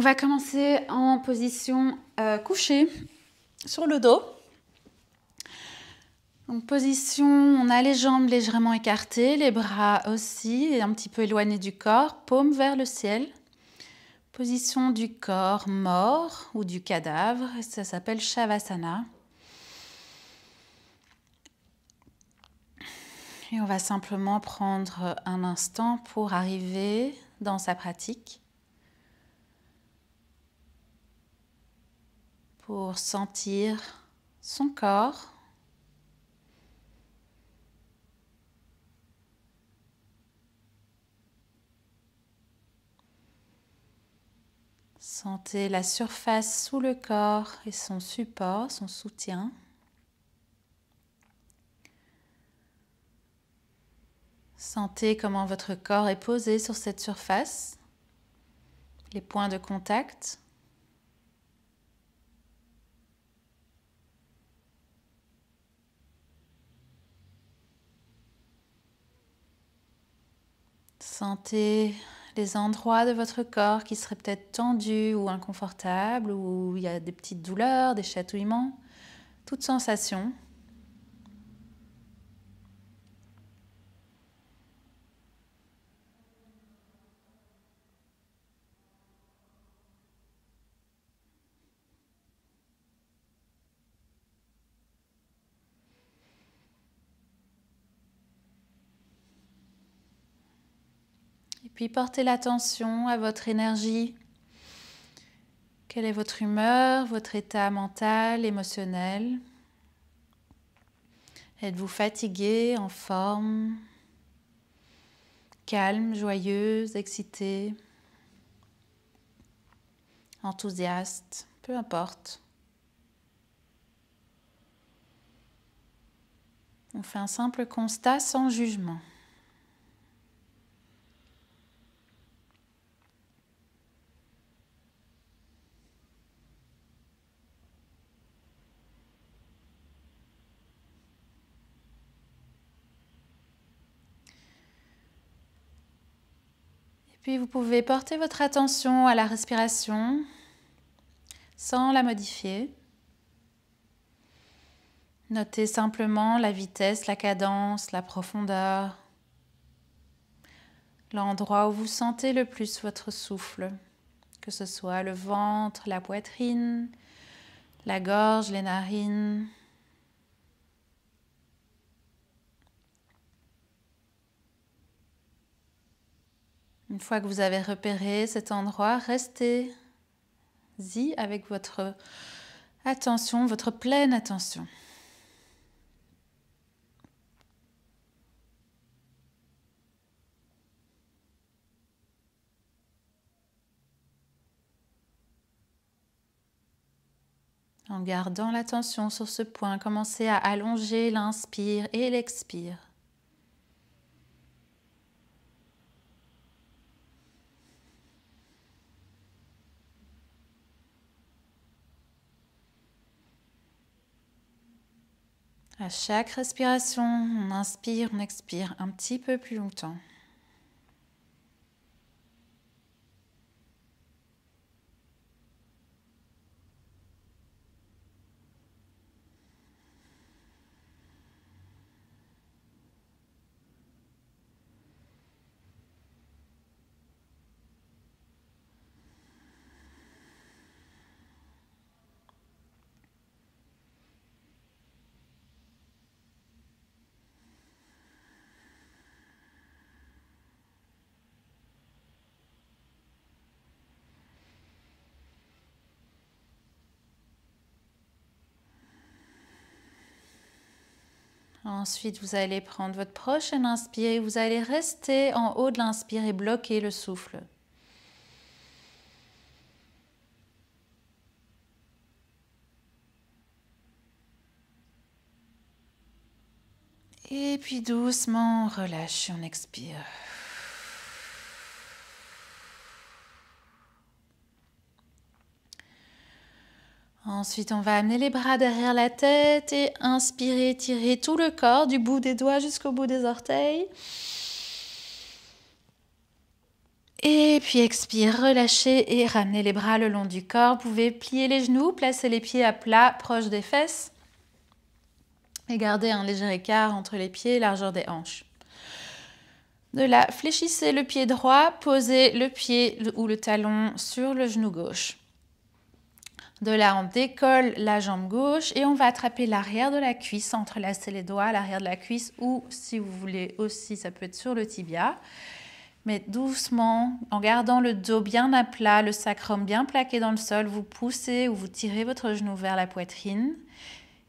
va commencer en position couchée sur le dos. Donc position, on a les jambes légèrement écartées, les bras aussi et un petit peu éloignés du corps, paume vers le ciel. Position du corps mort ou du cadavre, ça s'appelle Shavasana. Et on va simplement prendre un instant pour arriver dans sa pratique, pour sentir son corps, sentez la surface sous le corps et son support, son soutien. Sentez comment votre corps est posé sur cette surface, les points de contact. Sentez les endroits de votre corps qui seraient peut-être tendus ou inconfortables, où il y a des petites douleurs, des chatouillements, toute sensation. Et puis portez l'attention à votre énergie. Quelle est votre humeur, votre état mental, émotionnel? Êtes-vous fatigué, en forme, calme, joyeuse, excitée, enthousiaste, peu importe. On fait un simple constat sans jugement. Puis vous pouvez porter votre attention à la respiration sans la modifier. Notez simplement la vitesse, la cadence, la profondeur, l'endroit où vous sentez le plus votre souffle, que ce soit le ventre, la poitrine, la gorge, les narines. Une fois que vous avez repéré cet endroit, restez-y avec votre attention, votre pleine attention. En gardant l'attention sur ce point, commencez à allonger l'inspire et l'expire. À chaque respiration, on inspire, on expire un petit peu plus longtemps. Ensuite, vous allez prendre votre prochaine inspire et vous allez rester en haut de l'inspire et bloquer le souffle. Et puis doucement, on relâche et on expire. Ensuite, on va amener les bras derrière la tête et inspirer, tirer tout le corps du bout des doigts jusqu'au bout des orteils. Et puis expire, relâchez et ramenez les bras le long du corps. Vous pouvez plier les genoux, placer les pieds à plat, proche des fesses. Et garder un léger écart entre les pieds et largeur des hanches. De là, fléchissez le pied droit, posez le pied ou le talon sur le genou gauche. De là, on décolle la jambe gauche et on va attraper l'arrière de la cuisse, entrelacer les doigts à l'arrière de la cuisse ou si vous voulez aussi, ça peut être sur le tibia. Mais doucement, en gardant le dos bien à plat, le sacrum bien plaqué dans le sol, vous poussez ou vous tirez votre genou vers la poitrine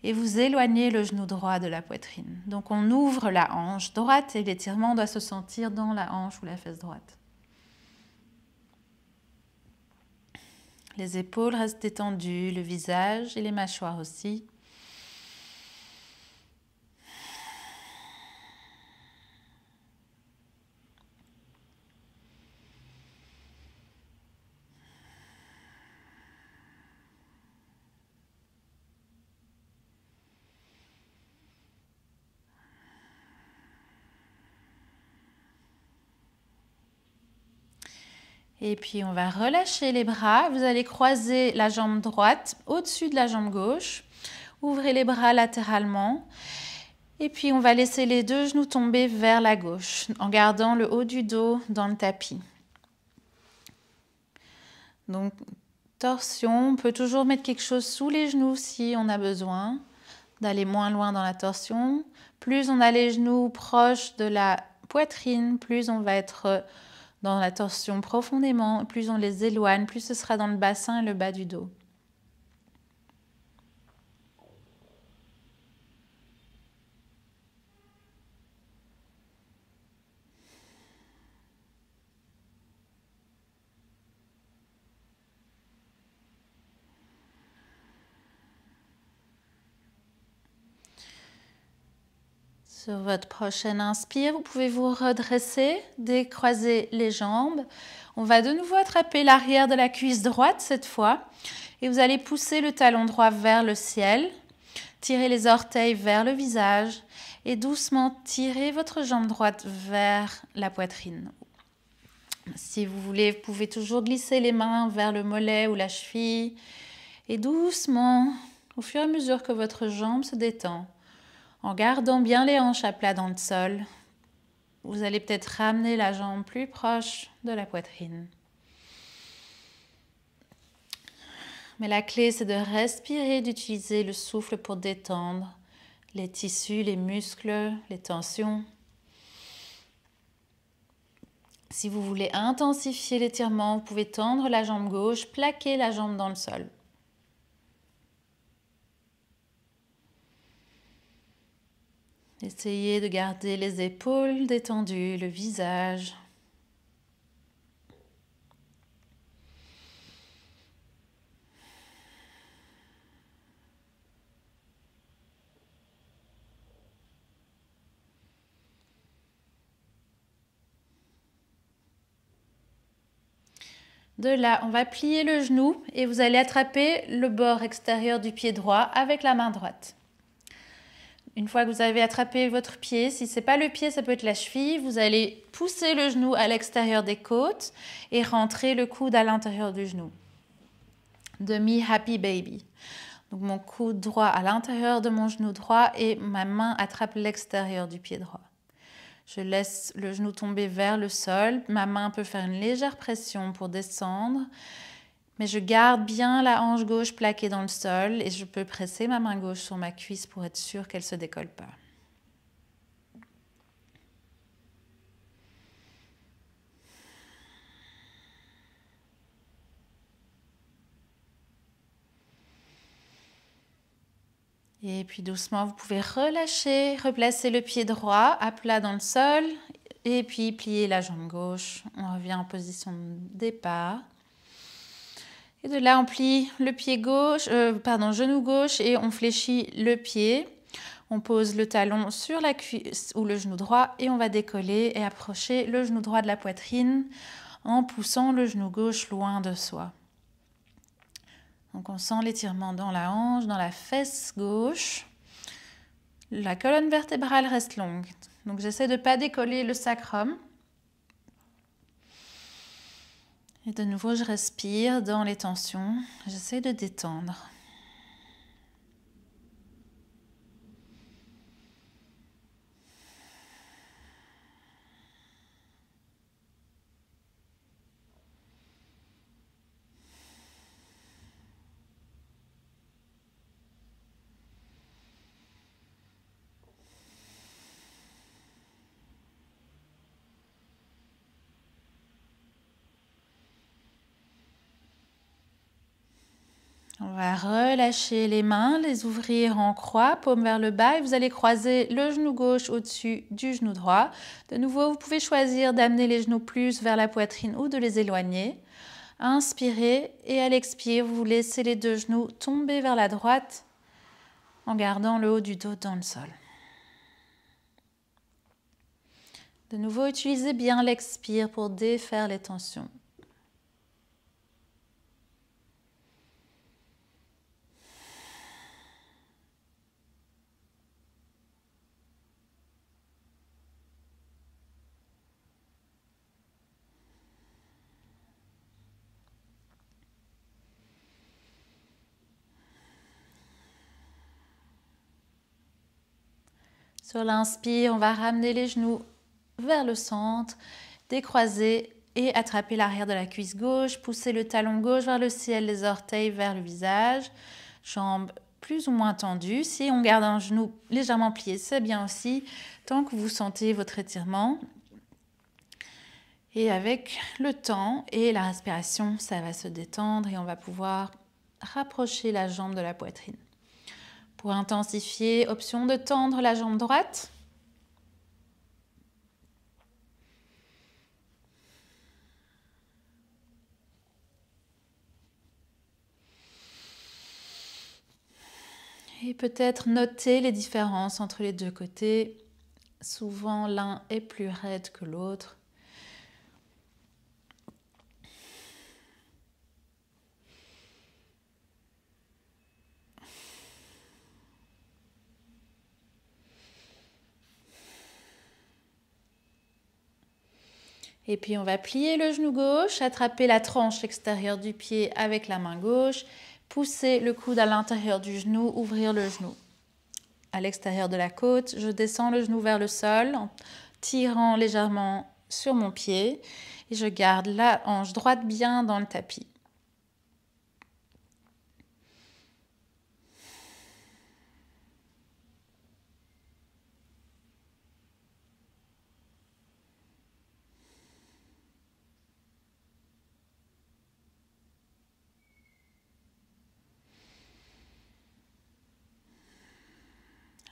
et vous éloignez le genou droit de la poitrine. Donc on ouvre la hanche droite et l'étirement doit se sentir dans la hanche ou la fesse droite. Les épaules restent détendues, le visage et les mâchoires aussi. Et puis on va relâcher les bras. Vous allez croiser la jambe droite au-dessus de la jambe gauche. Ouvrez les bras latéralement. Et puis on va laisser les deux genoux tomber vers la gauche en gardant le haut du dos dans le tapis. Donc torsion, on peut toujours mettre quelque chose sous les genoux si on a besoin d'aller moins loin dans la torsion. Plus on a les genoux proches de la poitrine, plus on va être dans la torsion profondément, plus on les éloigne, plus ce sera dans le bassin et le bas du dos. Sur votre prochaine inspire, vous pouvez vous redresser, décroiser les jambes. On va de nouveau attraper l'arrière de la cuisse droite cette fois. Et vous allez pousser le talon droit vers le ciel. Tirez les orteils vers le visage. Et doucement tirez votre jambe droite vers la poitrine. Si vous voulez, vous pouvez toujours glisser les mains vers le mollet ou la cheville. Et doucement, au fur et à mesure que votre jambe se détend, en gardant bien les hanches à plat dans le sol, vous allez peut-être ramener la jambe plus proche de la poitrine. Mais la clé, c'est de respirer, d'utiliser le souffle pour détendre les tissus, les muscles, les tensions. Si vous voulez intensifier l'étirement, vous pouvez tendre la jambe gauche, plaquer la jambe dans le sol. Essayez de garder les épaules détendues, le visage. De là, on va plier le genou et vous allez attraper le bord extérieur du pied droit avec la main droite. Une fois que vous avez attrapé votre pied, si ce n'est pas le pied, ça peut être la cheville, vous allez pousser le genou à l'extérieur des côtes et rentrer le coude à l'intérieur du genou. Demi happy baby. Donc mon coude droit à l'intérieur de mon genou droit et ma main attrape l'extérieur du pied droit. Je laisse le genou tomber vers le sol. Ma main peut faire une légère pression pour descendre. Mais je garde bien la hanche gauche plaquée dans le sol et je peux presser ma main gauche sur ma cuisse pour être sûre qu'elle ne se décolle pas. Et puis doucement, vous pouvez relâcher, replacer le pied droit à plat dans le sol et puis plier la jambe gauche. On revient en position de départ. Et de là, on plie le pied gauche, genou gauche et on fléchit le pied. On pose le talon sur la cuisse ou le genou droit et on va décoller et approcher le genou droit de la poitrine en poussant le genou gauche loin de soi. Donc on sent l'étirement dans la hanche, dans la fesse gauche. La colonne vertébrale reste longue. Donc j'essaie de ne pas décoller le sacrum. Et de nouveau, je respire dans les tensions. J'essaie de détendre. On va relâcher les mains, les ouvrir en croix, paume vers le bas et vous allez croiser le genou gauche au-dessus du genou droit. De nouveau, vous pouvez choisir d'amener les genoux plus vers la poitrine ou de les éloigner. Inspirez et à l'expire, vous laissez les deux genoux tomber vers la droite en gardant le haut du dos dans le sol. De nouveau, utilisez bien l'expire pour défaire les tensions. Sur l'inspire, on va ramener les genoux vers le centre, décroiser et attraper l'arrière de la cuisse gauche, pousser le talon gauche vers le ciel, les orteils vers le visage, jambes plus ou moins tendues. Si on garde un genou légèrement plié, c'est bien aussi, tant que vous sentez votre étirement. Et avec le temps et la respiration, ça va se détendre et on va pouvoir rapprocher la jambe de la poitrine. Pour intensifier, option de tendre la jambe droite. Et peut-être noter les différences entre les deux côtés. Souvent, l'un est plus raide que l'autre. Et puis on va plier le genou gauche, attraper la tranche extérieure du pied avec la main gauche, pousser le coude à l'intérieur du genou, ouvrir le genou à l'extérieur de la côte. Je descends le genou vers le sol en tirant légèrement sur mon pied et je garde la hanche droite bien dans le tapis.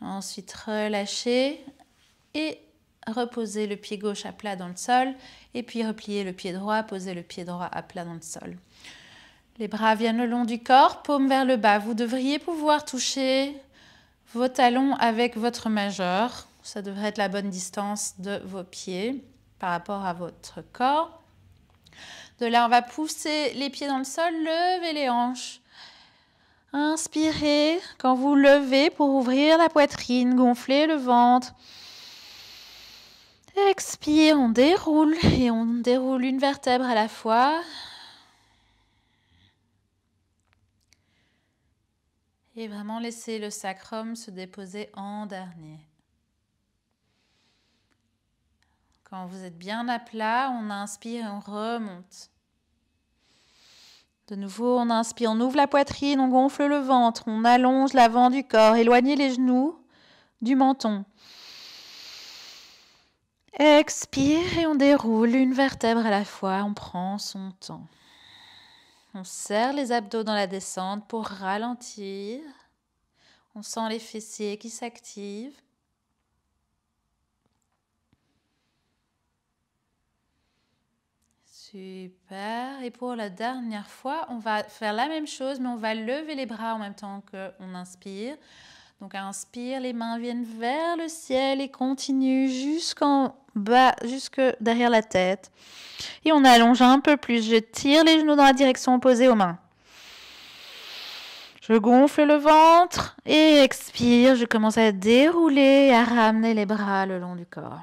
Ensuite, relâchez et reposez le pied gauche à plat dans le sol et puis repliez le pied droit, posez le pied droit à plat dans le sol. Les bras viennent le long du corps, paume vers le bas. Vous devriez pouvoir toucher vos talons avec votre majeur. Ça devrait être la bonne distance de vos pieds par rapport à votre corps. De là, on va pousser les pieds dans le sol, lever les hanches. Inspirez quand vous levez pour ouvrir la poitrine, gonfler le ventre. Expire, on déroule et on déroule une vertèbre à la fois. Et vraiment laisser le sacrum se déposer en dernier. Quand vous êtes bien à plat, on inspire et on remonte. De nouveau, on inspire, on ouvre la poitrine, on gonfle le ventre, on allonge l'avant du corps, éloignez les genoux du menton. Expire et on déroule une vertèbre à la fois, on prend son temps. On serre les abdos dans la descente pour ralentir. On sent les fessiers qui s'activent. Super. Et pour la dernière fois, on va faire la même chose, mais on va lever les bras en même temps qu'on inspire. Donc, inspire, les mains viennent vers le ciel et continuent jusqu'en bas, jusque derrière la tête. Et on allonge un peu plus. Je tire les genoux dans la direction opposée aux mains. Je gonfle le ventre et expire. Je commence à dérouler et à ramener les bras le long du corps.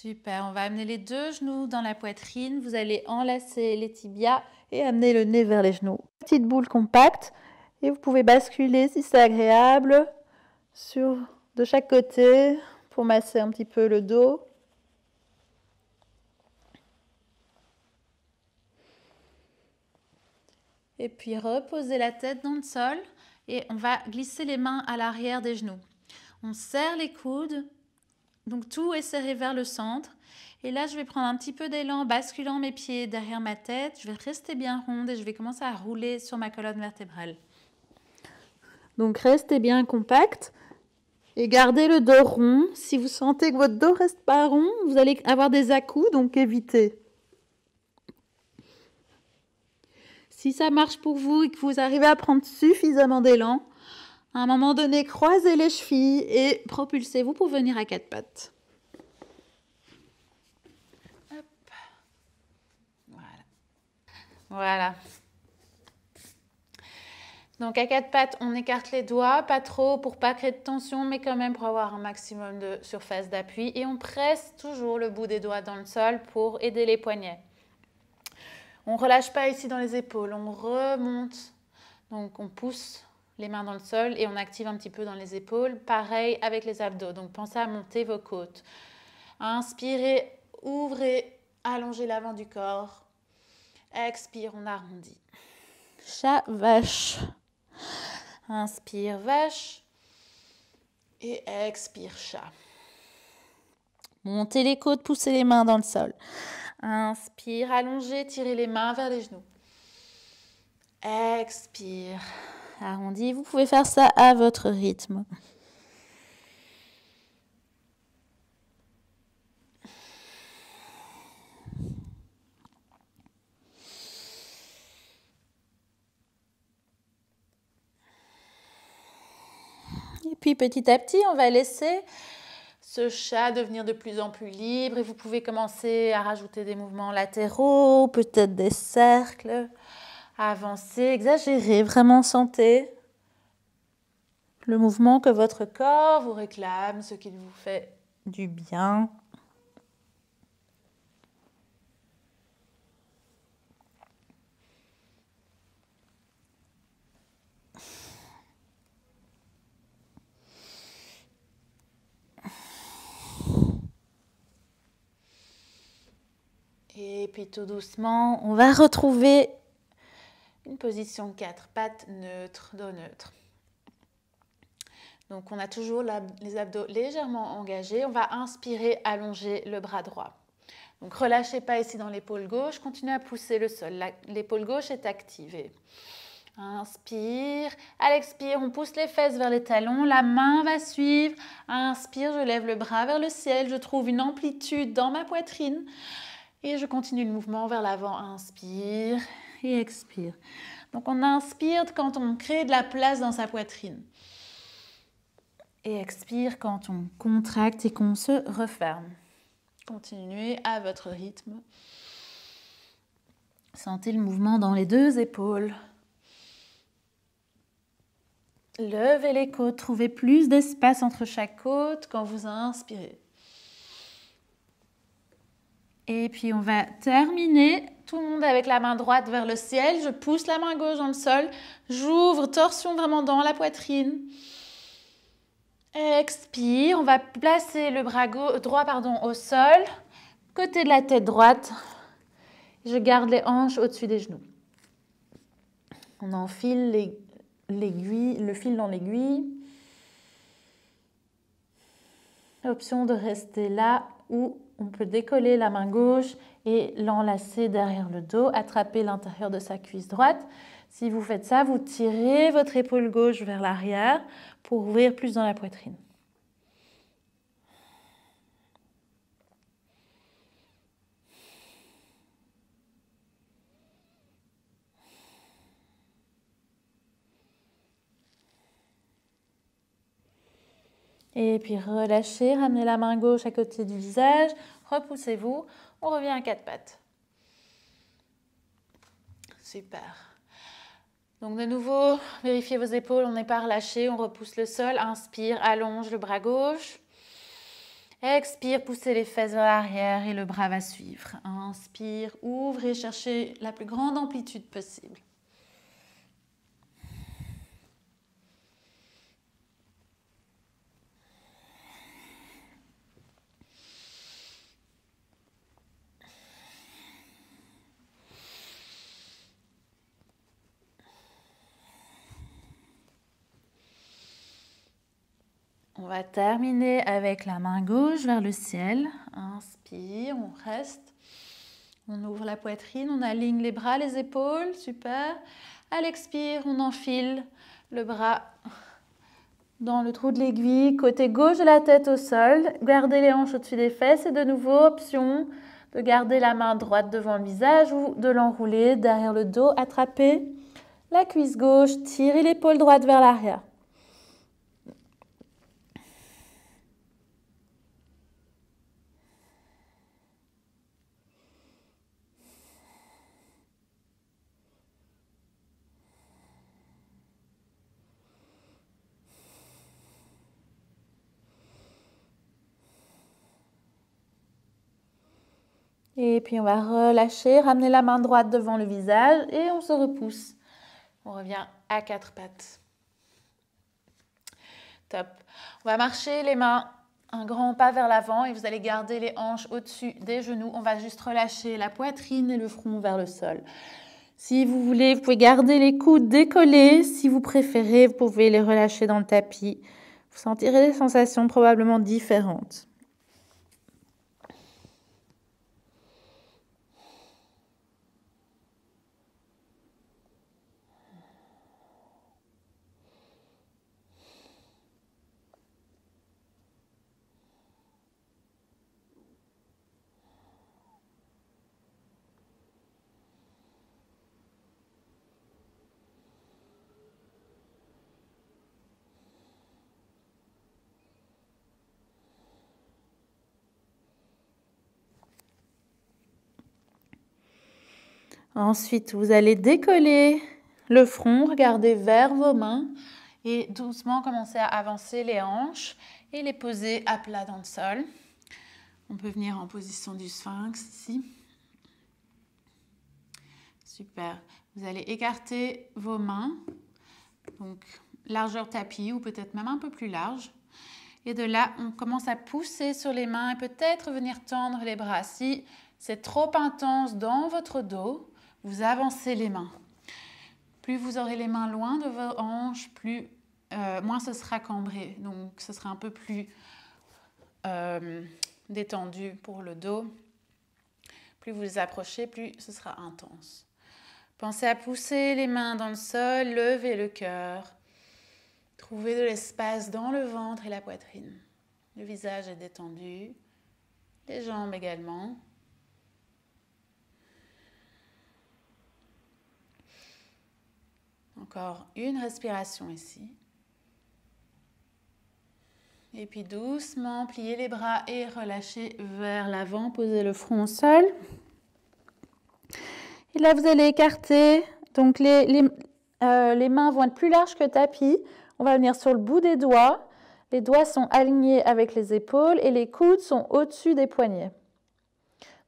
Super, on va amener les deux genoux dans la poitrine. Vous allez enlacer les tibias et amener le nez vers les genoux. Petite boule compacte et vous pouvez basculer si c'est agréable de chaque côté pour masser un petit peu le dos. Et puis reposez la tête dans le sol et on va glisser les mains à l'arrière des genoux. On serre les coudes, donc tout est serré vers le centre. Et là, je vais prendre un petit peu d'élan, basculant mes pieds derrière ma tête. Je vais rester bien ronde et je vais commencer à rouler sur ma colonne vertébrale. Donc restez bien compact et gardez le dos rond. Si vous sentez que votre dos ne reste pas rond, vous allez avoir des à-coups, donc évitez. Si ça marche pour vous et que vous arrivez à prendre suffisamment d'élan, à un moment donné, croisez les chevilles et propulsez-vous pour venir à quatre pattes. Hop. Voilà. Donc à quatre pattes, on écarte les doigts, pas trop pour pas créer de tension, mais quand même pour avoir un maximum de surface d'appui. Et on presse toujours le bout des doigts dans le sol pour aider les poignets. On ne relâche pas ici dans les épaules, on remonte. Donc on pousse les mains dans le sol et on active un petit peu dans les épaules. Pareil avec les abdos, donc pensez à monter vos côtes. Inspirez, ouvrez, allongez l'avant du corps. Expire, on arrondit. Chat, vache. Inspire, vache. Et expire, chat. Montez les côtes, poussez les mains dans le sol. Inspire, allongez, tirez les mains vers les genoux. Expire, arrondi. Vous pouvez faire ça à votre rythme. Et puis petit à petit, on va laisser ce chat devenir de plus en plus libre et vous pouvez commencer à rajouter des mouvements latéraux, peut-être des cercles, avancer, exagérer, vraiment sentez le mouvement que votre corps vous réclame, ce qui vous fait du bien. Et puis tout doucement, on va retrouver une position 4 pattes neutre, dos neutre. Donc on a toujours les abdos légèrement engagés. On va inspirer, allonger le bras droit. Donc relâchez pas ici dans l'épaule gauche, continuez à pousser le sol. L'épaule gauche est activée. Inspire, à l'expire, on pousse les fesses vers les talons, la main va suivre. Inspire, je lève le bras vers le ciel, je trouve une amplitude dans ma poitrine. Et je continue le mouvement vers l'avant. Inspire et expire. Donc on inspire quand on crée de la place dans sa poitrine. Et expire quand on contracte et qu'on se referme. Continuez à votre rythme. Sentez le mouvement dans les deux épaules. Levez les côtes, trouvez plus d'espace entre chaque côte quand vous inspirez. Et puis on va terminer, tout le monde avec la main droite vers le ciel. Je pousse la main gauche dans le sol. J'ouvre, torsion vraiment dans la poitrine. Expire, on va placer le bras droit au sol, côté de la tête droite. Je garde les hanches au-dessus des genoux. On enfile le fil dans l'aiguille. Option de rester là ou on peut décoller la main gauche et l'enlacer derrière le dos, attraper l'intérieur de sa cuisse droite. Si vous faites ça, vous tirez votre épaule gauche vers l'arrière pour ouvrir plus dans la poitrine. Et puis relâchez, ramenez la main gauche à côté du visage, repoussez-vous, on revient à quatre pattes. Super. Donc de nouveau, vérifiez vos épaules, on n'est pas relâché, on repousse le sol, inspire, allonge le bras gauche. Expire, poussez les fesses vers l'arrière et le bras va suivre. Inspire, ouvrez, cherchez la plus grande amplitude possible. On va terminer avec la main gauche vers le ciel. Inspire, on reste. On ouvre la poitrine, on aligne les bras, les épaules, super. À l'expire, on enfile le bras dans le trou de l'aiguille, côté gauche de la tête au sol. Gardez les hanches au-dessus des fesses et de nouveau, option de garder la main droite devant le visage ou de l'enrouler derrière le dos. Attrapez la cuisse gauche, tirez l'épaule droite vers l'arrière. Et puis on va relâcher, ramener la main droite devant le visage et on se repousse. On revient à quatre pattes. Top. On va marcher les mains un grand pas vers l'avant et vous allez garder les hanches au-dessus des genoux. On va juste relâcher la poitrine et le front vers le sol. Si vous voulez, vous pouvez garder les coudes décollés. Si vous préférez, vous pouvez les relâcher dans le tapis. Vous sentirez des sensations probablement différentes. Ensuite, vous allez décoller le front, regardez vers vos mains et doucement commencer à avancer les hanches et les poser à plat dans le sol. On peut venir en position du sphinx ici. Super. Vous allez écarter vos mains, donc largeur tapis ou peut-être même un peu plus large. Et de là, on commence à pousser sur les mains et peut-être venir tendre les bras. Si c'est trop intense dans votre dos, vous avancez les mains. Plus vous aurez les mains loin de vos hanches, moins ce sera cambré. Donc, ce sera un peu plus détendu pour le dos. Plus vous les approchez, plus ce sera intense. Pensez à pousser les mains dans le sol, levez le cœur. Trouvez de l'espace dans le ventre et la poitrine. Le visage est détendu, les jambes également. Encore une respiration ici. Et puis doucement, pliez les bras et relâchez vers l'avant. Posez le front au sol. Et là, vous allez écarter. Donc, les mains vont être plus larges que tapis. On va venir sur le bout des doigts. Les doigts sont alignés avec les épaules et les coudes sont au-dessus des poignets.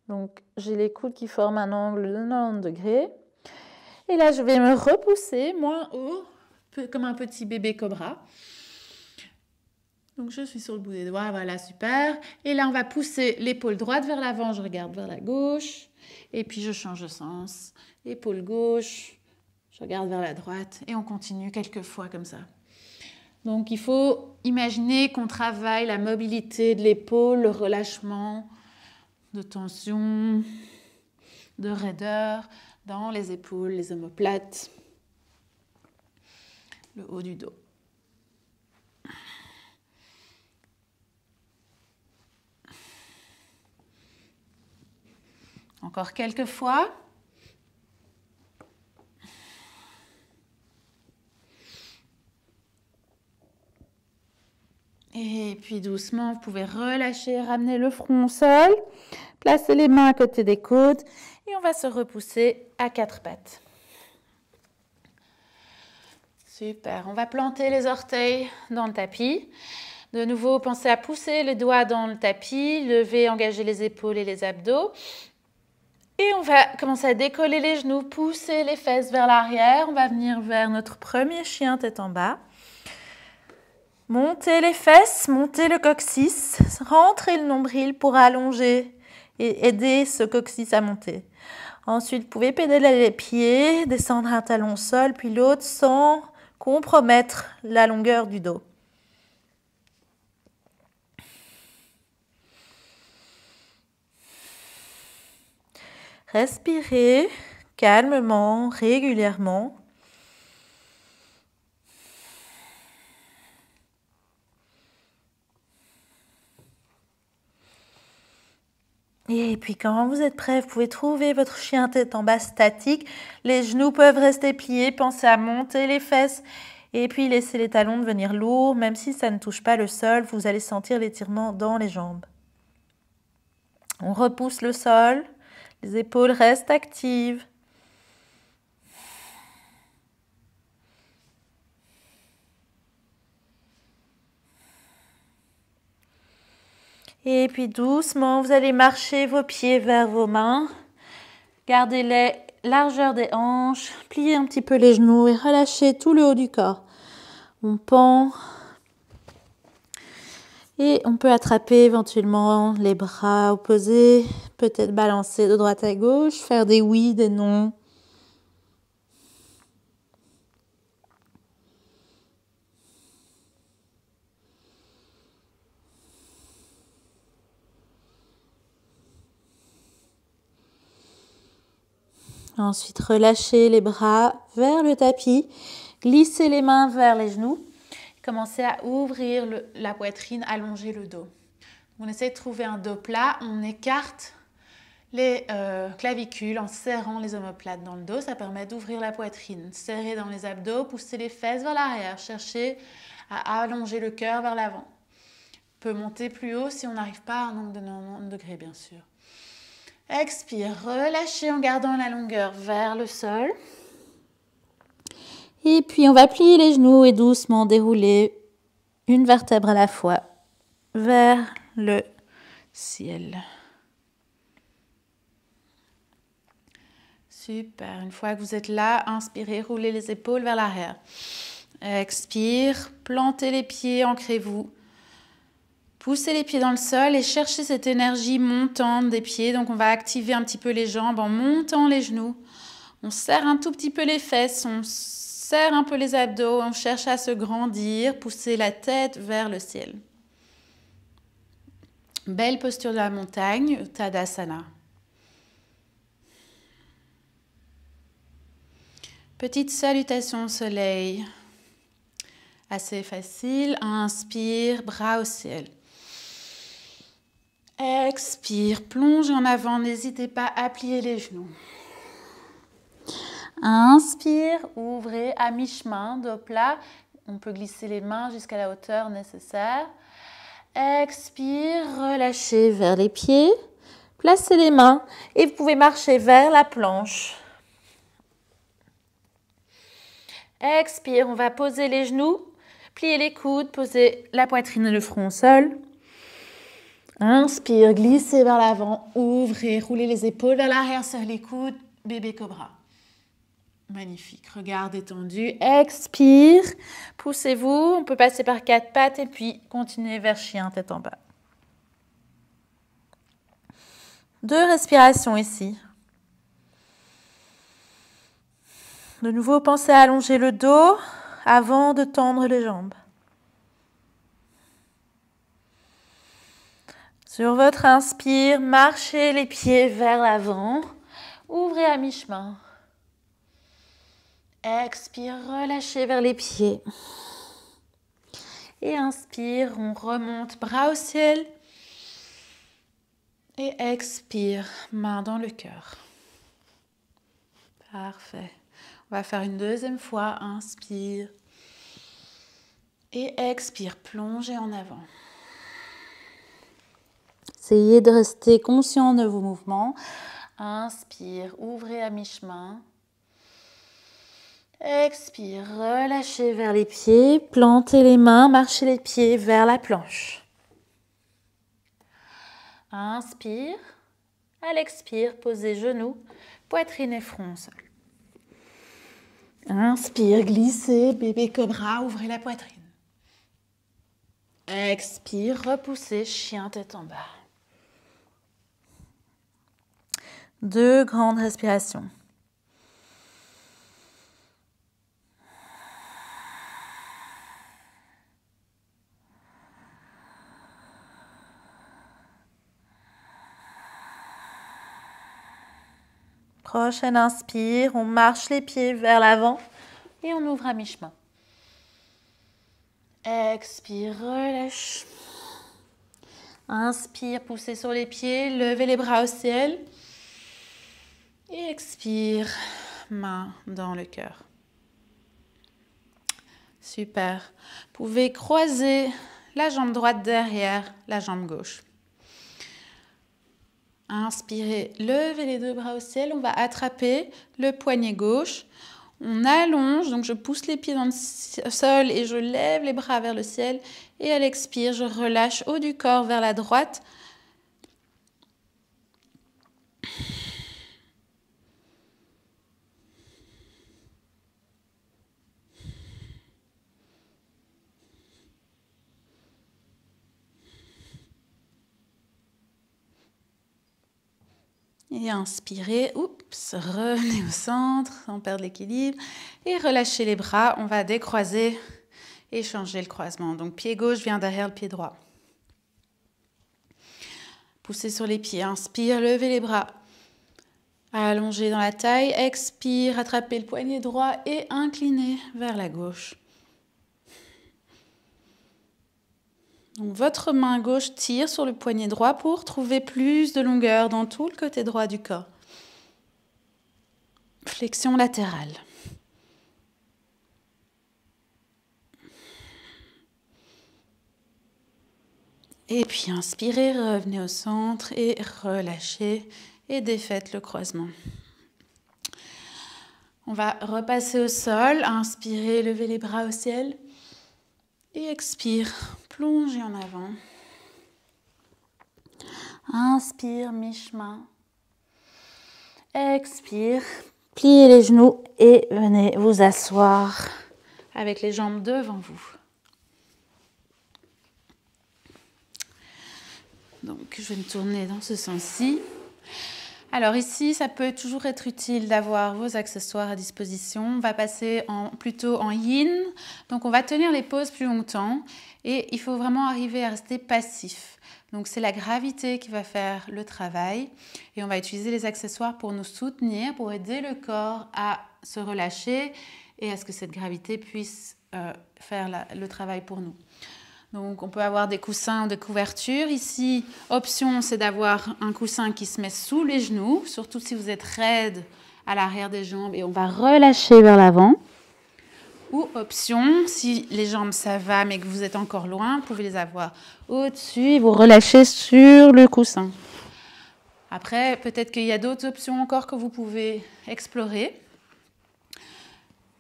Donc, j'ai les coudes qui forment un angle de 90 degrés. Et là, je vais me repousser moins haut, comme un petit bébé cobra. Donc, je suis sur le bout des doigts, voilà, super. Et là, on va pousser l'épaule droite vers l'avant, je regarde vers la gauche. Et puis, je change de sens. Épaule gauche, je regarde vers la droite. Et on continue quelques fois comme ça. Donc, il faut imaginer qu'on travaille la mobilité de l'épaule, le relâchement de tension, de raideur dans les épaules, les omoplates, le haut du dos. Encore quelques fois. Et puis doucement, vous pouvez relâcher, ramener le front au sol, placer les mains à côté des coudes et on va se repousser à quatre pattes. Super, on va planter les orteils dans le tapis. De nouveau, pensez à pousser les doigts dans le tapis, lever, engager les épaules et les abdos. Et on va commencer à décoller les genoux, pousser les fesses vers l'arrière. On va venir vers notre premier chien tête en bas. Montez les fesses, montez le coccyx, rentrez le nombril pour allonger et aider ce coccyx à monter. Ensuite, vous pouvez pédaler les pieds, descendre un talon au sol, puis l'autre sans compromettre la longueur du dos. Respirez calmement, régulièrement. Et puis quand vous êtes prêt, vous pouvez trouver votre chien tête en bas statique. Les genoux peuvent rester pliés. Pensez à monter les fesses et puis laisser les talons devenir lourds. Même si ça ne touche pas le sol, vous allez sentir l'étirement dans les jambes. On repousse le sol. Les épaules restent actives. Et puis doucement, vous allez marcher vos pieds vers vos mains. Gardez les largeurs des hanches. Pliez un petit peu les genoux et relâchez tout le haut du corps. On pend. Et on peut attraper éventuellement les bras opposés. Peut-être balancer de droite à gauche. Faire des oui, des non. Ensuite, relâchez les bras vers le tapis, glissez les mains vers les genoux, commencez à ouvrir la poitrine, allonger le dos. On essaie de trouver un dos plat, on écarte les clavicules en serrant les omoplates dans le dos, ça permet d'ouvrir la poitrine. Serrez dans les abdos, poussez les fesses vers l'arrière, cherchez à allonger le cœur vers l'avant. On peut monter plus haut si on n'arrive pas à un angle de 90 degrés, bien sûr. Expire, relâchez en gardant la longueur vers le sol. Et puis on va plier les genoux et doucement dérouler une vertèbre à la fois vers le ciel. Super, une fois que vous êtes là, inspirez, roulez les épaules vers l'arrière. Expire, plantez les pieds, ancrez-vous. Poussez les pieds dans le sol et cherchez cette énergie montante des pieds. Donc, on va activer un petit peu les jambes en montant les genoux. On serre un tout petit peu les fesses, on serre un peu les abdos, on cherche à se grandir, pousser la tête vers le ciel. Belle posture de la montagne, Tadasana. Petite salutation au soleil. Assez facile. Inspire, bras au ciel. Expire, plonge en avant, n'hésitez pas à plier les genoux. Inspire, ouvrez à mi-chemin, dos plat. On peut glisser les mains jusqu'à la hauteur nécessaire. Expire, relâchez vers les pieds. Placez les mains et vous pouvez marcher vers la planche. Expire, on va poser les genoux, plier les coudes, poser la poitrine et le front au sol. Inspire, glissez vers l'avant, ouvrez, roulez les épaules vers l'arrière, serrez les coudes, bébé cobra. Magnifique, regard détendu. Expire, poussez-vous, on peut passer par 4 pattes et puis continuer vers chien, tête en bas. 2 respirations ici. De nouveau, pensez à allonger le dos avant de tendre les jambes. Sur votre inspire, marchez les pieds vers l'avant. Ouvrez à mi-chemin. Expire, relâchez vers les pieds. Et inspire, on remonte, bras au ciel. Et expire, main dans le cœur. Parfait. On va faire une deuxième fois. Inspire. Et expire, plongez en avant. Essayez de rester conscient de vos mouvements. Inspire, ouvrez à mi-chemin. Expire, relâchez vers les pieds, plantez les mains, marchez les pieds vers la planche. Inspire, à l'expire, posez genoux, poitrine et front au sol. Inspire, glissez, bébé cobra, ouvrez la poitrine. Expire, repoussez, chien tête en bas. 2 grandes respirations. Prochaine inspire, on marche les pieds vers l'avant et on ouvre à mi-chemin. Expire, relâche. Inspire, poussez sur les pieds, levez les bras au ciel. Et expire, main dans le cœur. Super. Vous pouvez croiser la jambe droite derrière la jambe gauche. Inspirez, levez les 2 bras au ciel. On va attraper le poignet gauche. On allonge, donc je pousse les pieds dans le sol et je lève les bras vers le ciel. Et à l'expire, je relâche haut du corps vers la droite. Et inspirez, oups, revenez au centre sans perdre l'équilibre. Et relâchez les bras, on va décroiser et changer le croisement. Donc pied gauche vient derrière le pied droit. Poussez sur les pieds, inspire, levez les bras. Allongez dans la taille, expire, attrapez le poignet droit et inclinez vers la gauche. Donc, votre main gauche tire sur le poignet droit pour trouver plus de longueur dans tout le côté droit du corps. Flexion latérale. Et puis inspirez, revenez au centre et relâchez et défaites le croisement. On va repasser au sol, inspirez, levez les bras au ciel et expire, plongez en avant. Inspire, mi-chemin. Expire, pliez les genoux et venez vous asseoir avec les jambes devant vous. Donc, je vais me tourner dans ce sens-ci. Alors ici, ça peut toujours être utile d'avoir vos accessoires à disposition. On va passer plutôt en yin. Donc, on va tenir les poses plus longtemps et il faut vraiment arriver à rester passif. Donc, c'est la gravité qui va faire le travail et on va utiliser les accessoires pour nous soutenir, pour aider le corps à se relâcher et à ce que cette gravité puisse faire le travail pour nous. Donc, on peut avoir des coussins ou des couvertures. Ici, option, c'est d'avoir un coussin qui se met sous les genoux, surtout si vous êtes raide à l'arrière des jambes et on va relâcher vers l'avant. Ou option, si les jambes ça va mais que vous êtes encore loin, vous pouvez les avoir au-dessus et vous relâchez sur le coussin. Après, peut-être qu'il y a d'autres options encore que vous pouvez explorer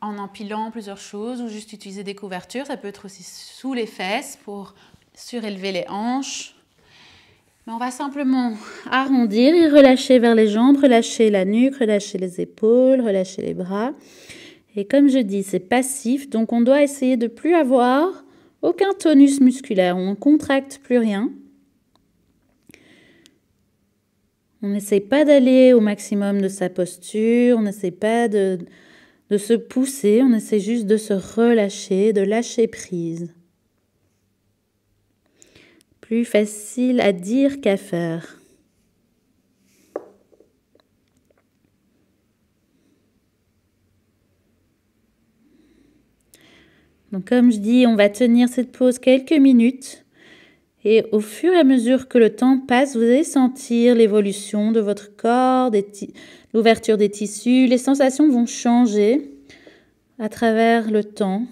en empilant plusieurs choses ou juste utiliser des couvertures. Ça peut être aussi sous les fesses pour surélever les hanches. Mais on va simplement arrondir et relâcher vers les jambes, relâcher la nuque, relâcher les épaules, relâcher les bras. Et comme je dis, c'est passif, donc on doit essayer de ne plus avoir aucun tonus musculaire. On ne contracte plus rien. On n'essaie pas d'aller au maximum de sa posture, on n'essaie pas de se pousser, on essaie juste de se relâcher, de lâcher prise. Plus facile à dire qu'à faire. Donc comme je dis, on va tenir cette pause quelques minutes et au fur et à mesure que le temps passe, vous allez sentir l'évolution de votre corps, l'ouverture des tissus, les sensations vont changer à travers le temps.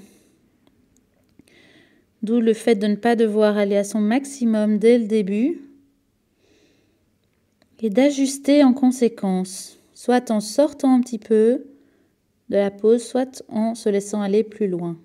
D'où le fait de ne pas devoir aller à son maximum dès le début et d'ajuster en conséquence, soit en sortant un petit peu, de la pose, soit en se laissant aller plus loin.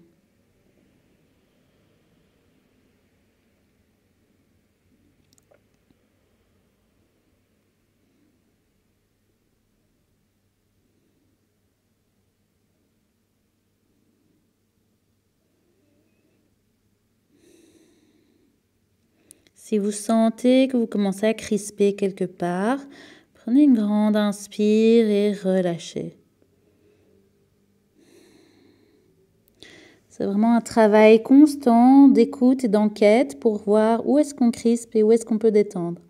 Si vous sentez que vous commencez à crisper quelque part, prenez une grande inspire et relâchez. C'est vraiment un travail constant d'écoute et d'enquête pour voir où est-ce qu'on crispe et où est-ce qu'on peut détendre.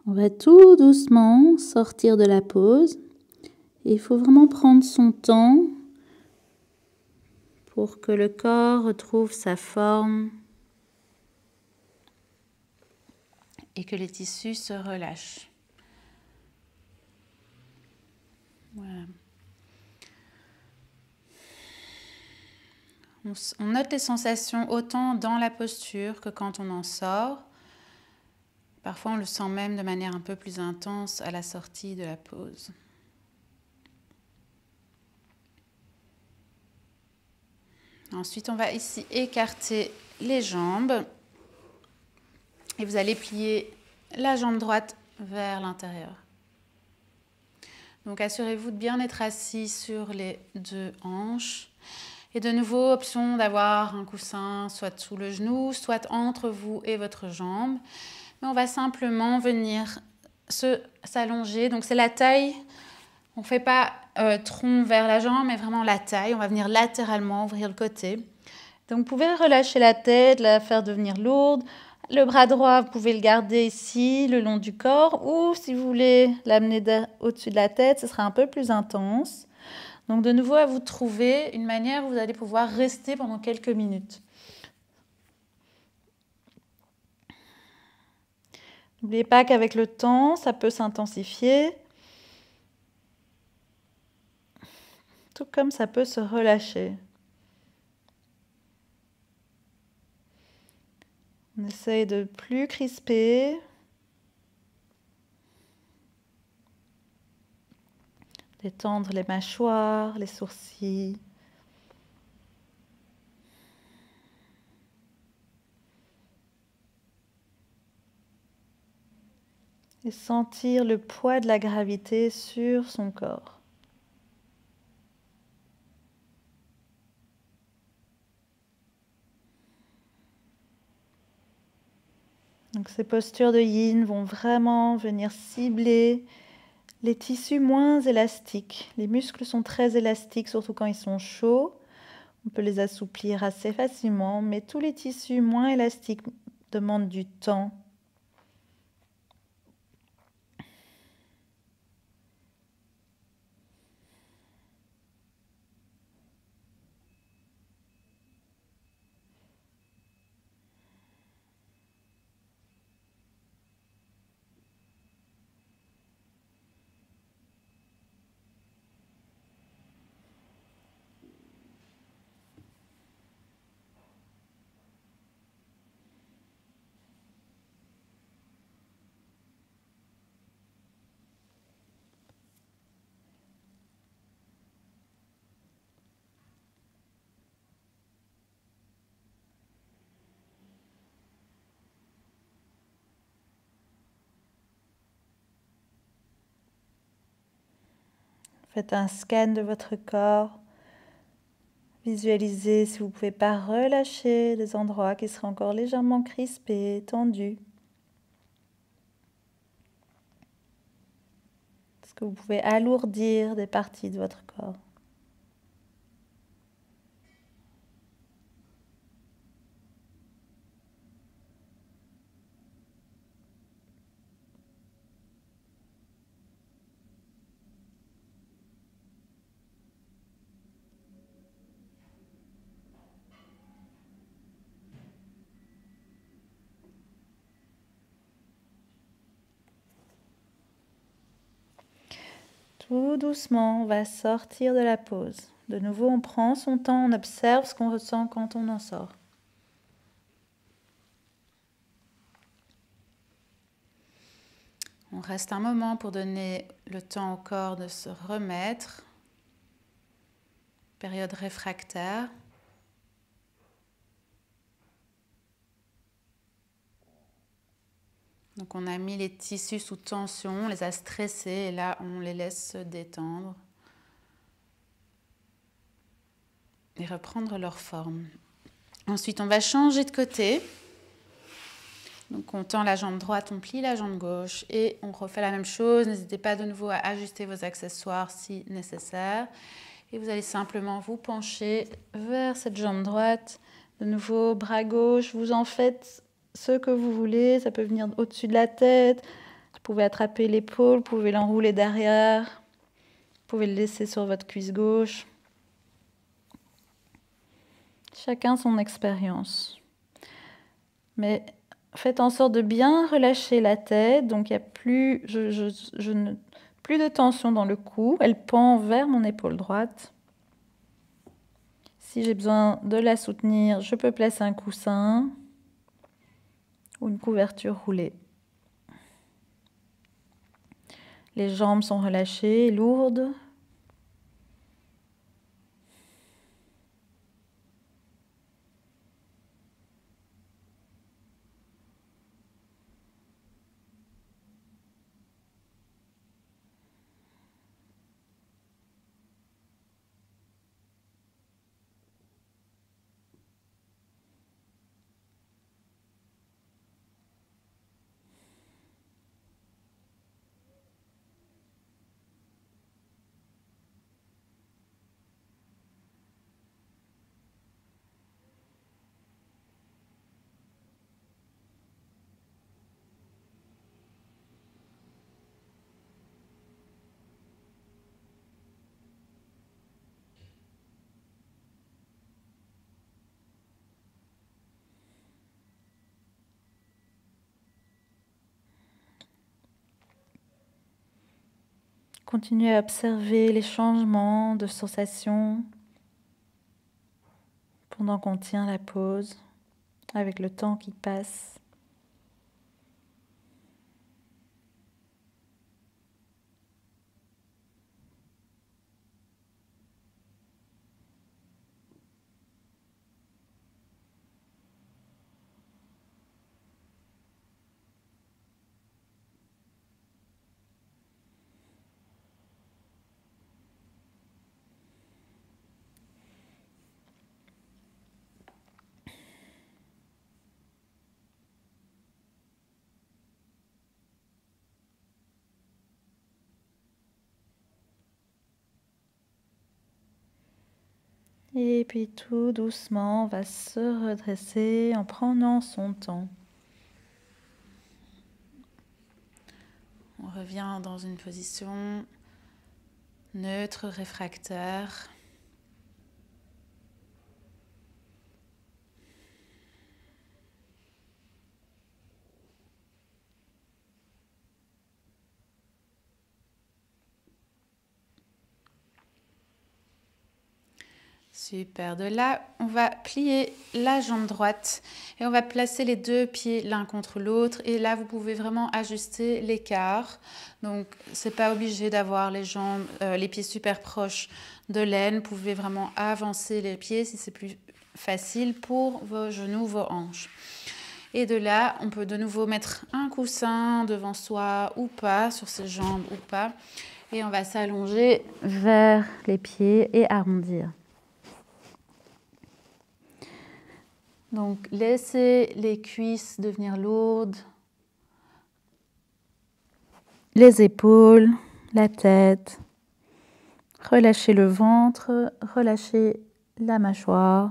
On va tout doucement sortir de la pause. Et il faut vraiment prendre son temps pour que le corps retrouve sa forme et que les tissus se relâchent. Voilà. On note les sensations autant dans la posture que quand on en sort. Parfois, on le sent même de manière un peu plus intense à la sortie de la pause. Ensuite, on va ici écarter les jambes et vous allez plier la jambe droite vers l'intérieur. Donc, assurez-vous de bien être assis sur les deux hanches. Et de nouveau, option d'avoir un coussin soit sous le genou, soit entre vous et votre jambe. Mais on va simplement venir s'allonger. Donc, c'est la taille. On ne fait pas tronc vers la jambe, mais vraiment la taille. On va venir latéralement ouvrir le côté. Donc, vous pouvez relâcher la tête, la faire devenir lourde. Le bras droit, vous pouvez le garder ici, le long du corps. Ou si vous voulez l'amener au-dessus de la tête, ce sera un peu plus intense. Donc, de nouveau, à vous de trouver une manière où vous allez pouvoir rester pendant quelques minutes. N'oubliez pas qu'avec le temps, ça peut s'intensifier. Tout comme ça peut se relâcher. On essaye de plus crisper. Détendre les mâchoires, les sourcils. Et sentir le poids de la gravité sur son corps. Donc ces postures de yin vont vraiment venir cibler les tissus moins élastiques. Les muscles sont très élastiques, surtout quand ils sont chauds. On peut les assouplir assez facilement, mais tous les tissus moins élastiques demandent du temps. Faites un scan de votre corps. Visualisez si vous ne pouvez pas relâcher des endroits qui seraient encore légèrement crispés, tendus. Est-ce que vous pouvez alourdir des parties de votre corps? Tout doucement, on va sortir de la pause. De nouveau, on prend son temps, on observe ce qu'on ressent quand on en sort. On reste un moment pour donner le temps au corps de se remettre. Période réfractaire. Donc on a mis les tissus sous tension, on les a stressés et là on les laisse se détendre et reprendre leur forme. Ensuite on va changer de côté. Donc on tend la jambe droite, on plie la jambe gauche et on refait la même chose. N'hésitez pas de nouveau à ajuster vos accessoires si nécessaire. Et vous allez simplement vous pencher vers cette jambe droite. De nouveau, bras gauche, vous en faites ce que vous voulez. Ça peut venir au-dessus de la tête. Vous pouvez attraper l'épaule, vous pouvez l'enrouler derrière. Vous pouvez le laisser sur votre cuisse gauche. Chacun son expérience. Mais faites en sorte de bien relâcher la tête. Donc il n'y a plus, plus de tension dans le cou. Elle pend vers mon épaule droite. Si j'ai besoin de la soutenir, je peux placer un coussin ou une couverture roulée. Les jambes sont relâchées, lourdes. Continuez à observer les changements de sensations pendant qu'on tient la pause, avec le temps qui passe. Et puis tout doucement, on va se redresser en prenant son temps. On revient dans une position neutre, réfractaire. Super, de là, on va plier la jambe droite et on va placer les deux pieds l'un contre l'autre. Et là, vous pouvez vraiment ajuster l'écart. Donc, c'est pas obligé d'avoir les jambes, les pieds super proches de l'aine. Vous pouvez vraiment avancer les pieds si c'est plus facile pour vos genoux, vos hanches. Et de là, on peut de nouveau mettre un coussin devant soi ou pas, sur ses jambes ou pas. Et on va s'allonger vers les pieds et arrondir. Donc, laissez les cuisses devenir lourdes, les épaules, la tête. Relâchez le ventre, relâchez la mâchoire.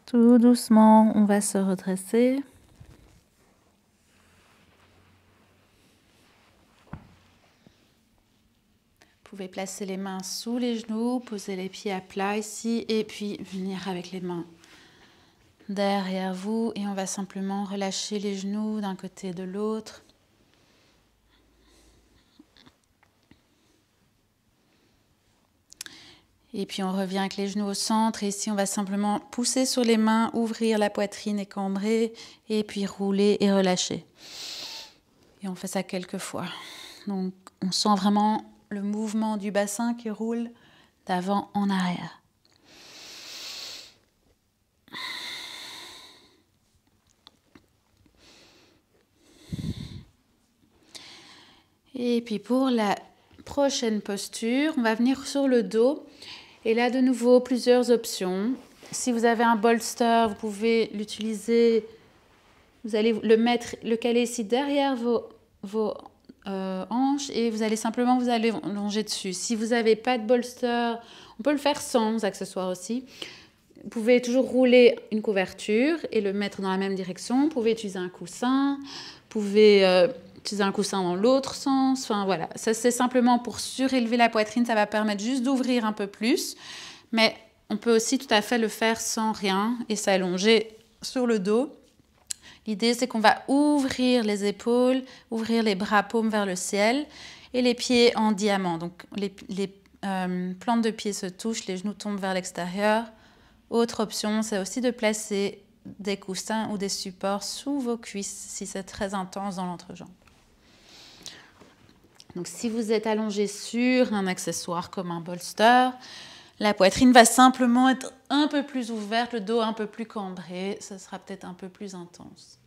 Tout doucement, on va se redresser. Vous pouvez placer les mains sous les genoux, poser les pieds à plat ici et puis venir avec les mains derrière vous. Et on va simplement relâcher les genoux d'un côté et de l'autre. Et puis on revient avec les genoux au centre et ici on va simplement pousser sur les mains, ouvrir la poitrine et cambrer et puis rouler et relâcher. Et on fait ça quelques fois. Donc on sent vraiment le mouvement du bassin qui roule d'avant en arrière. Et puis pour la prochaine posture, on va venir sur le dos. Et là, de nouveau, plusieurs options. Si vous avez un bolster, vous pouvez l'utiliser. Vous allez le caler ici derrière vos hanches et vous allez simplement vous allonger dessus. Si vous n'avez pas de bolster, on peut le faire sans accessoires aussi. Vous pouvez toujours rouler une couverture et le mettre dans la même direction. Vous pouvez utiliser un coussin. Vous pouvez utiliser un coussin dans l'autre sens. Enfin voilà, ça c'est simplement pour surélever la poitrine. Ça va permettre juste d'ouvrir un peu plus. Mais on peut aussi tout à fait le faire sans rien et s'allonger sur le dos. L'idée, c'est qu'on va ouvrir les épaules, ouvrir les bras, paumes vers le ciel et les pieds en diamant. Donc, les plantes de pieds se touchent, les genoux tombent vers l'extérieur. Autre option, c'est aussi de placer des coussins ou des supports sous vos cuisses si c'est très intense dans l'entrejambe. Donc si vous êtes allongé sur un accessoire comme un bolster, la poitrine va simplement être un peu plus ouverte, le dos un peu plus cambré, ça sera peut-être un peu plus intense.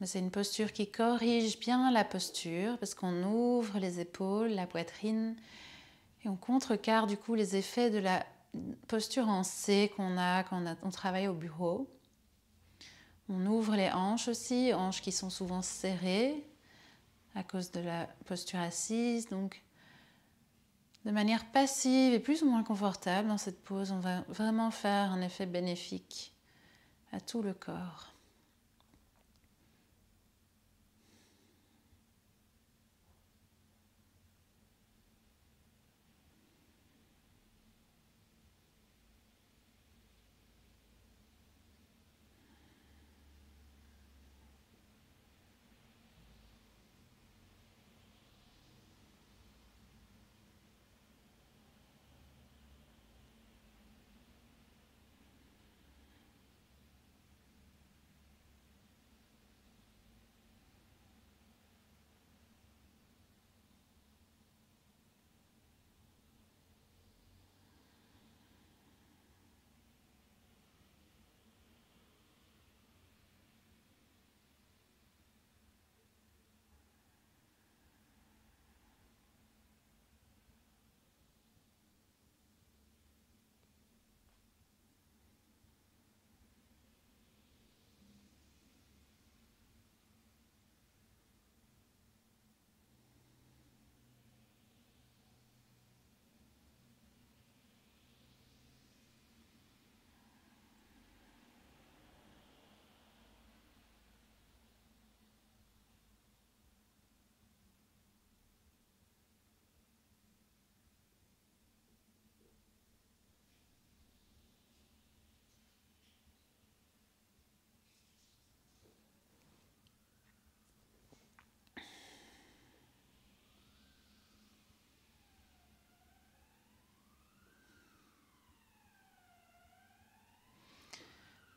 Mais c'est une posture qui corrige bien la posture parce qu'on ouvre les épaules, la poitrine et on contrecarre du coup les effets de la posture en C qu'on a quand on travaille au bureau. On ouvre les hanches aussi, hanches qui sont souvent serrées à cause de la posture assise. Donc, de manière passive et plus ou moins confortable dans cette pose, on va vraiment faire un effet bénéfique à tout le corps.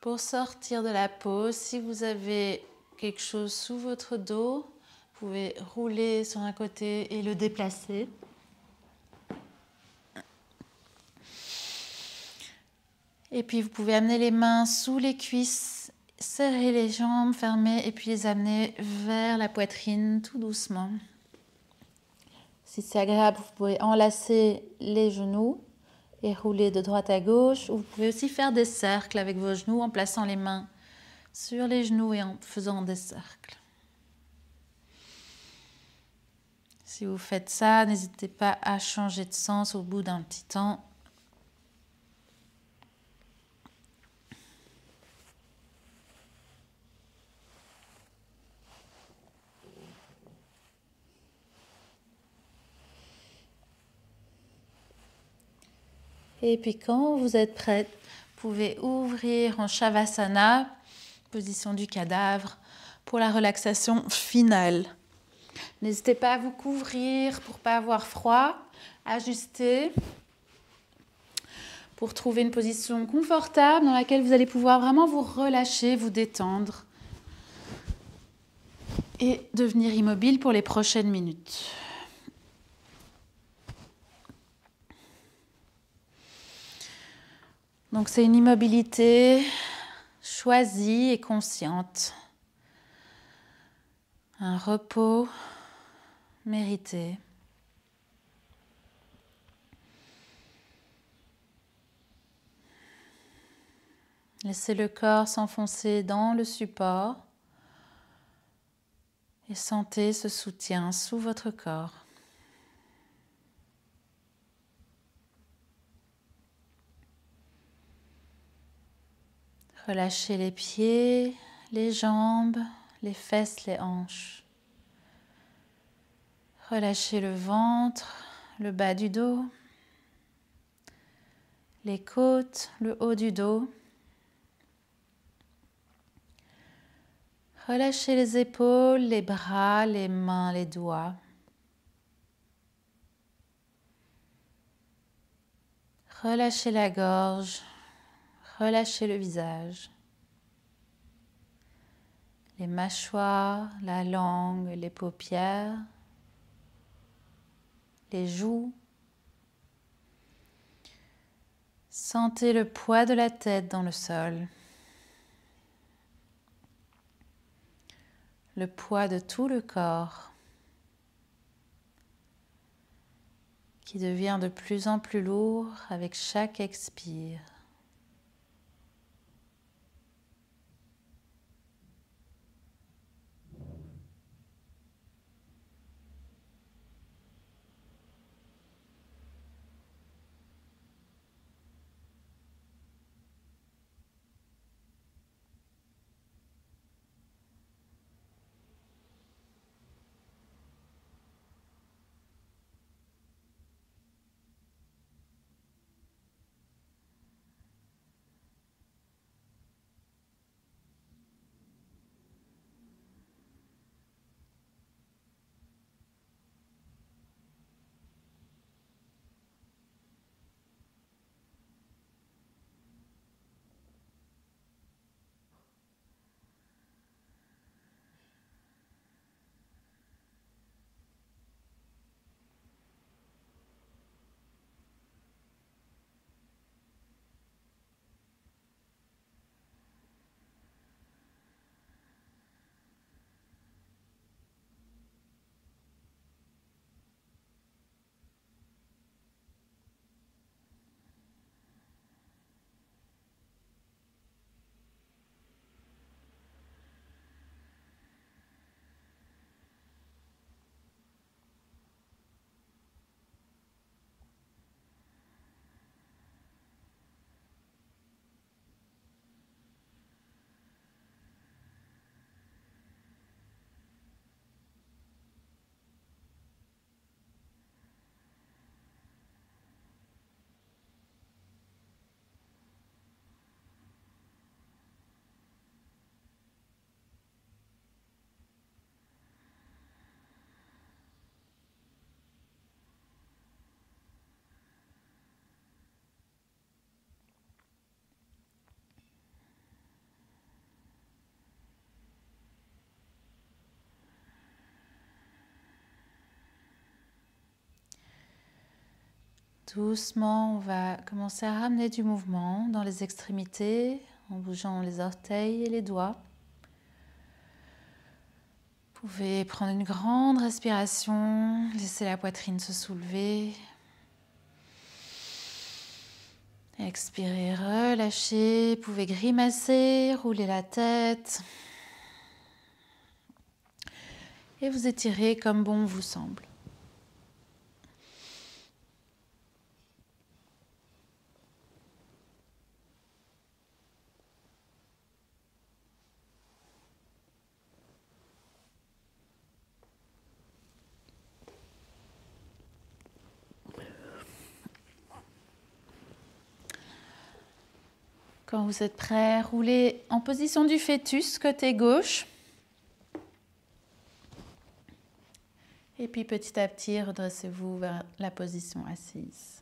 Pour sortir de la pose, si vous avez quelque chose sous votre dos, vous pouvez rouler sur un côté et le déplacer. Et puis vous pouvez amener les mains sous les cuisses, serrer les jambes, fermer et puis les amener vers la poitrine tout doucement. Si c'est agréable, vous pouvez enlacer les genoux et rouler de droite à gauche. Ou vous pouvez aussi faire des cercles avec vos genoux en plaçant les mains sur les genoux et en faisant des cercles. Si vous faites ça, n'hésitez pas à changer de sens au bout d'un petit temps. Et puis quand vous êtes prête, vous pouvez ouvrir en Shavasana, position du cadavre, pour la relaxation finale. N'hésitez pas à vous couvrir pour ne pas avoir froid, ajuster pour trouver une position confortable dans laquelle vous allez pouvoir vraiment vous relâcher, vous détendre et devenir immobile pour les prochaines minutes. Donc c'est une immobilité choisie et consciente. Un repos mérité. Laissez le corps s'enfoncer dans le support et sentez ce soutien sous votre corps. Relâchez les pieds, les jambes, les fesses, les hanches. Relâchez le ventre, le bas du dos, les côtes, le haut du dos. Relâchez les épaules, les bras, les mains, les doigts. Relâchez la gorge, relâchez le visage, les mâchoires, la langue, les paupières, les joues. Sentez le poids de la tête dans le sol, le poids de tout le corps qui devient de plus en plus lourd avec chaque expire. Doucement, on va commencer à ramener du mouvement dans les extrémités en bougeant les orteils et les doigts. Vous pouvez prendre une grande respiration, laisser la poitrine se soulever. Expirez, relâchez. Vous pouvez grimacer, rouler la tête. Et vous étirez comme bon vous semble. Quand vous êtes prêt, roulez en position du fœtus, côté gauche. Et puis petit à petit, redressez-vous vers la position assise.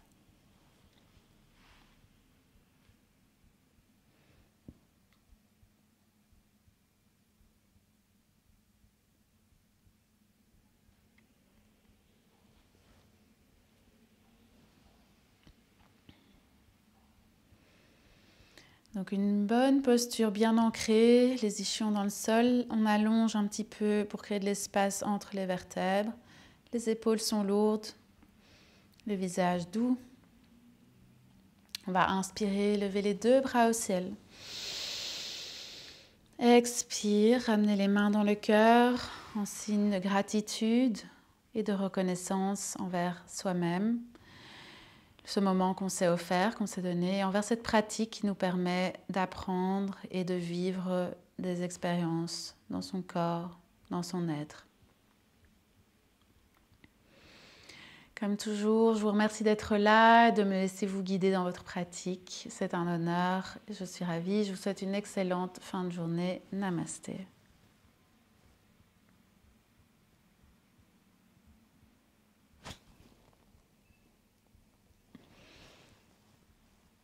Donc une bonne posture bien ancrée, les ischions dans le sol. On allonge un petit peu pour créer de l'espace entre les vertèbres. Les épaules sont lourdes, le visage doux. On va inspirer, lever les deux bras au ciel. Expire, ramenez les mains dans le cœur en signe de gratitude et de reconnaissance envers soi-même. Ce moment qu'on s'est offert, qu'on s'est donné, envers cette pratique qui nous permet d'apprendre et de vivre des expériences dans son corps, dans son être. Comme toujours, je vous remercie d'être là, de me laisser vous guider dans votre pratique. C'est un honneur, je suis ravie. Je vous souhaite une excellente fin de journée. Namasté.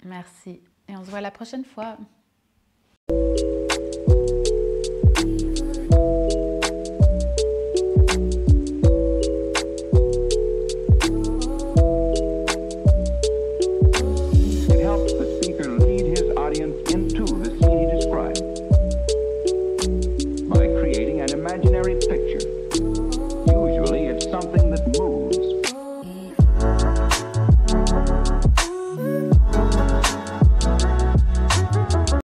Merci. Et on se voit la prochaine fois.